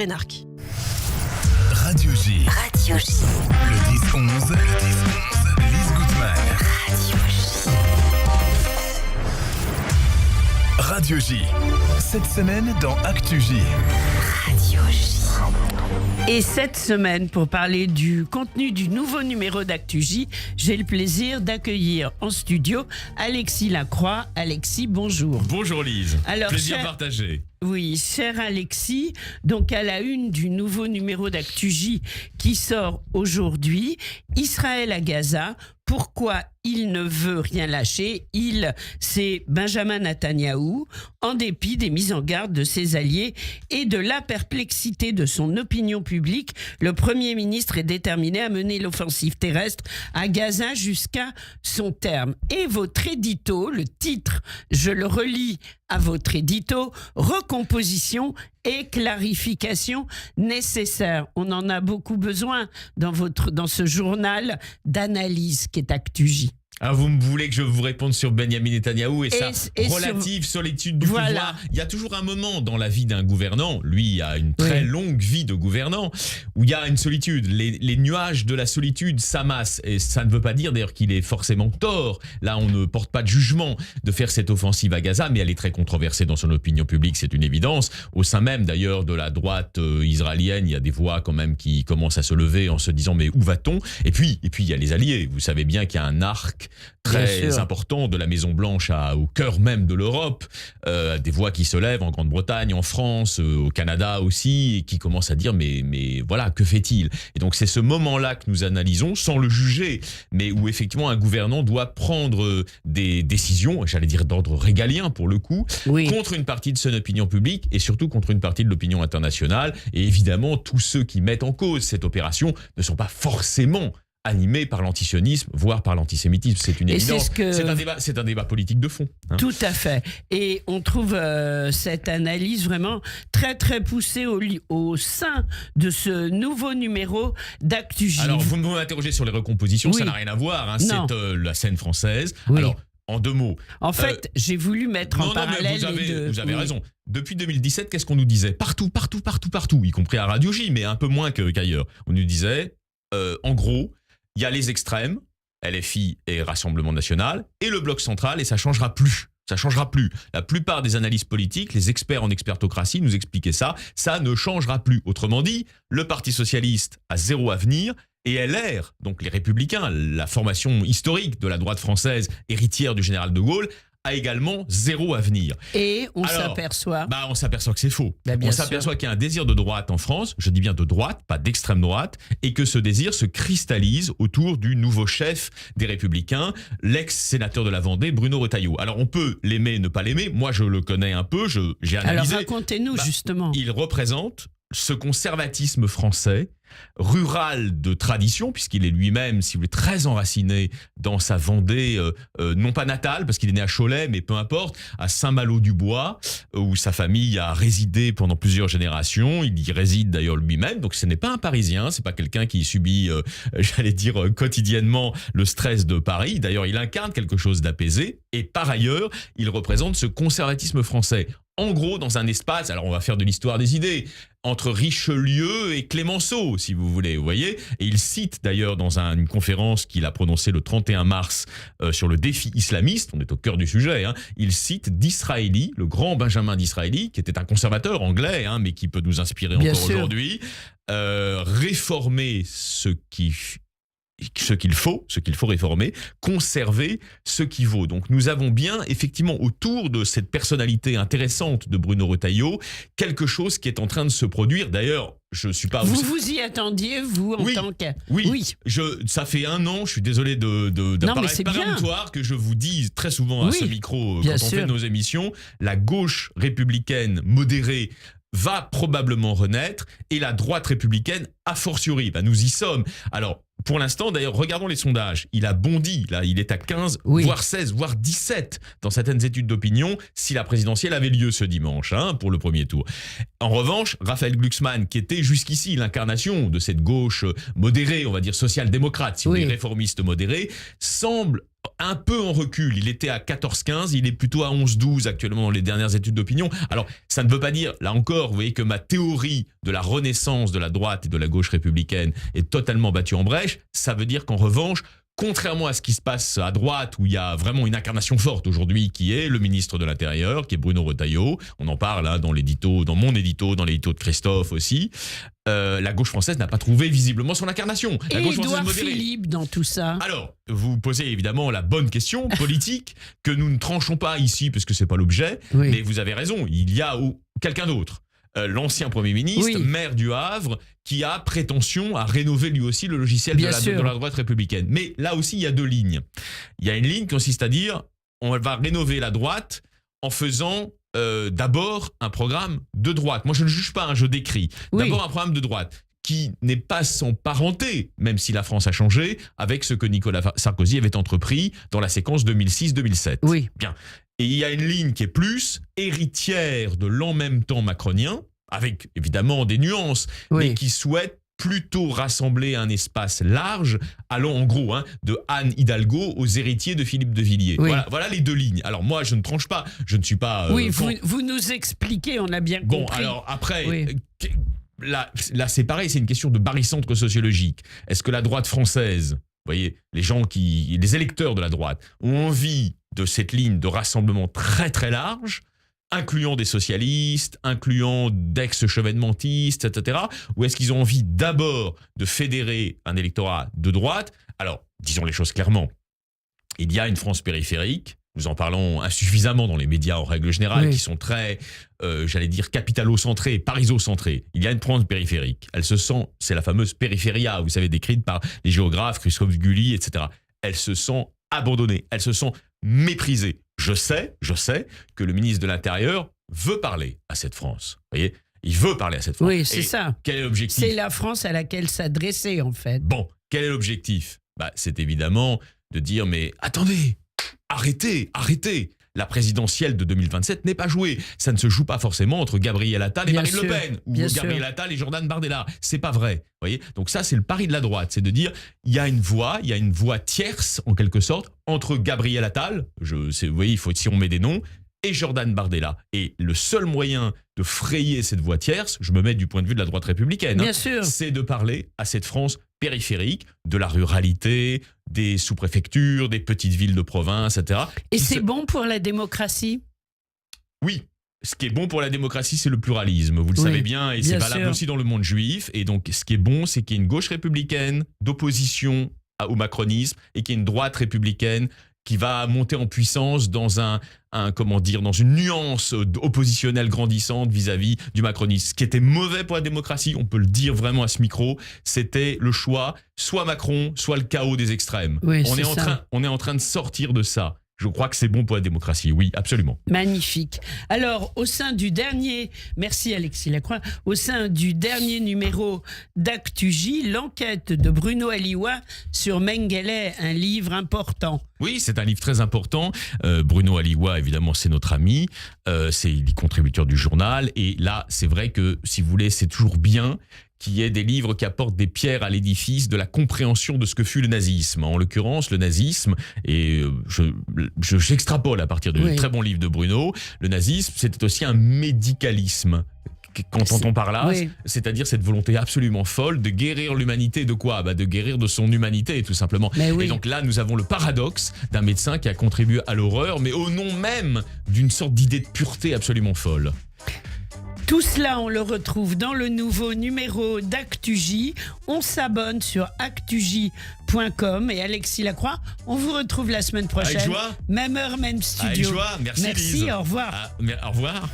Ménarque. Radio J. Radio J. Le 10-11. Lise Gutmann. Radio J. Radio J. Cette semaine dans Actu J. Radio J. Et cette semaine, pour parler du contenu du nouveau numéro d'Actu J, j'ai le plaisir d'accueillir en studio Alexis Lacroix. Alexis, bonjour. Bonjour Lise, Alors, plaisir partagé. Oui, cher Alexis, donc à la une du nouveau numéro d'Actu J qui sort aujourd'hui, Israël à Gaza, pourquoi il ne veut rien lâcher? C'est Benjamin Netanyahou, en dépit des mises en garde de ses alliés et de la perplexité de son opinion publique. Le Premier ministre est déterminé à mener l'offensive terrestre à Gaza jusqu'à son terme. Et votre édito, le titre, je le relis à votre édito, recomposition et clarification nécessaires. On en a beaucoup besoin dans ce journal d'analyse qui est Actu J. Ah, vous voulez que je vous réponde sur Benjamin Netanyahou et sa relative solitude du pouvoir. Il y a toujours un moment dans la vie d'un gouvernant, lui a une très longue vie de gouvernant, où il y a une solitude. Les nuages de la solitude s'amassent et ça ne veut pas dire d'ailleurs qu'il est forcément tort. Là, on ne porte pas de jugement de faire cette offensive à Gaza, mais elle est très controversée dans son opinion publique, c'est une évidence. Au sein même d'ailleurs de la droite israélienne, il y a des voix quand même qui commencent à se lever en se disant mais où va-t-on ? Et puis il y a les alliés. Vous savez bien qu'il y a un arc très important de la Maison-Blanche au cœur même de l'Europe, des voix qui se lèvent en Grande-Bretagne, en France, au Canada aussi, et qui commencent à dire mais voilà, que fait-il ? Et donc c'est ce moment-là que nous analysons, sans le juger, mais où effectivement un gouvernant doit prendre des décisions, j'allais dire d'ordre régalien pour le coup, contre une partie de son opinion publique et surtout contre une partie de l'opinion internationale. Et évidemment, tous ceux qui mettent en cause cette opération ne sont pas forcément animé par l'antisionisme, voire par l'antisémitisme, c'est une évidence. C'est un débat politique de fond. Hein. Tout à fait. Et on trouve cette analyse vraiment très très poussée au sein de ce nouveau numéro d'Actu J. Alors, vous m'interrogez sur les recompositions, ça n'a rien à voir. Hein. C'est la scène française. Oui. Alors, en deux mots. En fait, j'ai voulu mettre en parallèle les deux. Vous avez raison. Depuis 2017, qu'est-ce qu'on nous disait ? Partout, y compris à Radio J, mais un peu moins qu'ailleurs. On nous disait, en gros, il y a les extrêmes, LFI et Rassemblement National, et le bloc central, et ça changera plus. Ça changera plus. La plupart des analyses politiques, les experts en expertocratie nous expliquaient ça ne changera plus. Autrement dit, le Parti Socialiste a zéro avenir, et LR, donc les Républicains, la formation historique de la droite française, héritière du général de Gaulle, a également zéro avenir. Et on s'aperçoit que c'est faux. On s'aperçoit qu'il y a un désir de droite en France, je dis bien de droite, pas d'extrême droite, et que ce désir se cristallise autour du nouveau chef des Républicains, l'ex-sénateur de la Vendée, Bruno Retailleau. Alors on peut l'aimer, ne pas l'aimer, moi je le connais un peu, j'ai analysé. Alors racontez-nous justement. Il représente ce conservatisme français, rural de tradition, puisqu'il est lui-même, si vous voulez, très enraciné dans sa Vendée, non pas natale, parce qu'il est né à Cholet, mais peu importe, à Saint-Malo-du-Bois, où sa famille a résidé pendant plusieurs générations. Il y réside d'ailleurs lui-même, donc ce n'est pas un Parisien, c'est pas quelqu'un qui subit, quotidiennement le stress de Paris. D'ailleurs, il incarne quelque chose d'apaisé, et par ailleurs, il représente ce conservatisme français. En gros, dans un espace, alors on va faire de l'histoire des idées, entre Richelieu et Clémenceau, si vous voulez, vous voyez. Et il cite d'ailleurs dans une conférence qu'il a prononcée le 31 mars sur le défi islamiste, on est au cœur du sujet, hein, il cite Disraeli, le grand Benjamin Disraeli, qui était un conservateur anglais, hein, mais qui peut nous inspirer encore aujourd'hui, réformer ce qu'il faut réformer, conserver ce qui vaut. Donc nous avons bien, effectivement, autour de cette personnalité intéressante de Bruno Retailleau, quelque chose qui est en train de se produire. D'ailleurs, je suis pas... Vous y attendiez, vous, en tant que... Oui. Ça fait 1 an, je suis désolé de paraître péremptoire, que je vous dis très souvent à ce micro, quand on fait nos émissions, la gauche républicaine modérée va probablement renaître, et la droite républicaine a fortiori. Nous y sommes. Alors, pour l'instant, d'ailleurs, regardons les sondages. Il a bondi, là, il est à 15, voire 16, voire 17 dans certaines études d'opinion, si la présidentielle avait lieu ce dimanche, pour le premier tour. En revanche, Raphaël Glucksmann, qui était jusqu'ici l'incarnation de cette gauche modérée, on va dire social-démocrate, si vous voulez, réformiste modérée, semble un peu en recul. Il était à 14-15, il est plutôt à 11-12 actuellement dans les dernières études d'opinion. Alors, ça ne veut pas dire, là encore, vous voyez que ma théorie de la renaissance de la droite et de la gauche républicaine est totalement battue en brèche. Ça veut dire qu'en revanche, contrairement à ce qui se passe à droite, où il y a vraiment une incarnation forte aujourd'hui, qui est le ministre de l'Intérieur, qui est Bruno Retailleau, on en parle dans l'édito, dans mon édito, dans l'édito de Christophe aussi, la gauche française n'a pas trouvé visiblement son incarnation. La gauche Édouard française modérée. Philippe dans tout ça. Alors, vous posez évidemment la bonne question politique, que nous ne tranchons pas ici, parce que c'est pas l'objet, Oui. mais vous avez raison, il y a quelqu'un d'autre. L'ancien Premier ministre, Oui. maire du Havre, qui a prétention à rénover lui aussi le logiciel de Bien sûr. la droite républicaine. Mais là aussi, il y a deux lignes. Il y a une ligne qui consiste à dire, on va rénover la droite en faisant d'abord un programme de droite. Moi, je ne juge pas, je décris. Oui. D'abord un programme de droite qui n'est pas sans parenté, même si la France a changé, avec ce que Nicolas Sarkozy avait entrepris dans la séquence 2006-2007. Oui. Bien. Et il y a une ligne qui est plus héritière de l'en même temps macronien, avec évidemment des nuances, Oui. mais qui souhaite plutôt rassembler un espace large, allant en gros de Anne Hidalgo aux héritiers de Philippe de Villiers. Oui. Voilà les deux lignes. Alors moi, je ne tranche pas, je ne suis pas... Oui, vous nous expliquez, on a bien Bon, compris. alors après... Oui. Là, c'est pareil, c'est une question de barycentre sociologique. Est-ce que la droite française, vous voyez, les électeurs de la droite ont envie de cette ligne de rassemblement très très large, incluant des socialistes, incluant d'ex-chevènementistes, etc. Ou est-ce qu'ils ont envie d'abord de fédérer un électorat de droite? Alors, disons les choses clairement, il y a une France périphérique, nous en parlons insuffisamment dans les médias en règle générale, Oui. qui sont très, j'allais dire, capitalo-centrés, pariso-centrés. Il y a une France périphérique. Elle se sent, c'est la fameuse périphéria, vous savez, décrite par les géographes, Christophe Gulli, etc. Elle se sent abandonnée, elle se sent méprisée. Je sais que le ministre de l'Intérieur veut parler à cette France. Vous voyez, il veut parler à cette France. Oui, c'est Et ça. Quel est l'objectif? C'est la France à laquelle s'adresser, en fait. Bon, quel est l'objectif? C'est évidemment de dire, mais attendez, arrêtez. La présidentielle de 2027 n'est pas jouée. Ça ne se joue pas forcément entre Gabriel Attal et Bien Marine sûr, Le Pen, ou bien Gabriel sûr. Attal et Jordan Bardella. C'est pas vrai. Voyez. Donc ça, c'est le pari de la droite, c'est de dire, il y a une voie tierce en quelque sorte entre Gabriel Attal, vous voyez, il faut si on met des noms, et Jordan Bardella. Et le seul moyen de frayer cette voie tierce, je me mets du point de vue de la droite républicaine, Bien sûr. c'est de parler à cette France périphérique, de la ruralité, des sous-préfectures, des petites villes de province, etc. Et c'est bon pour la démocratie? Oui. Ce qui est bon pour la démocratie, c'est le pluralisme. Vous le Oui, savez bien, et c'est bien valable sûr. aussi dans le monde juif. Et donc, ce qui est bon, c'est qu'il y ait une gauche républicaine d'opposition au macronisme et qu'il y ait une droite républicaine qui va monter en puissance dans dans une nuance oppositionnelle grandissante vis-à-vis du macronisme. Ce qui était mauvais pour la démocratie, on peut le dire vraiment à ce micro, c'était le choix, soit Macron, soit le chaos des extrêmes. Oui, on c'est ça. est en train de sortir de ça. Je crois que c'est bon pour la démocratie, oui, absolument. Magnifique. Alors, au sein du dernier, merci Alexis Lacroix, au sein du dernier numéro d'Actu-J, l'enquête de Bruno Aliwa sur Mengele, un livre important. Oui, c'est un livre très important. Bruno Aliwa, évidemment, c'est notre ami. Il est contributeur du journal. Et là, c'est vrai que, si vous voulez, c'est toujours bien qu'il y ait des livres qui apportent des pierres à l'édifice de la compréhension de ce que fut le nazisme. En l'occurrence, le nazisme, et j'extrapole à partir du très bon livre de Bruno, le nazisme, c'était aussi un médicalisme. Quand on entend par là, oui. c'est-à-dire cette volonté absolument folle de guérir l'humanité de quoi? De guérir de son humanité, tout simplement. Mais oui. Et donc là, nous avons le paradoxe d'un médecin qui a contribué à l'horreur, mais au nom même d'une sorte d'idée de pureté absolument folle. Tout cela, on le retrouve dans le nouveau numéro d'Actu-J. On s'abonne sur actuj.com. Et Alexis Lacroix, on vous retrouve la semaine prochaine. Avec joie. Même heure, même studio. Avec joie. Merci Lise. Au revoir. Au revoir.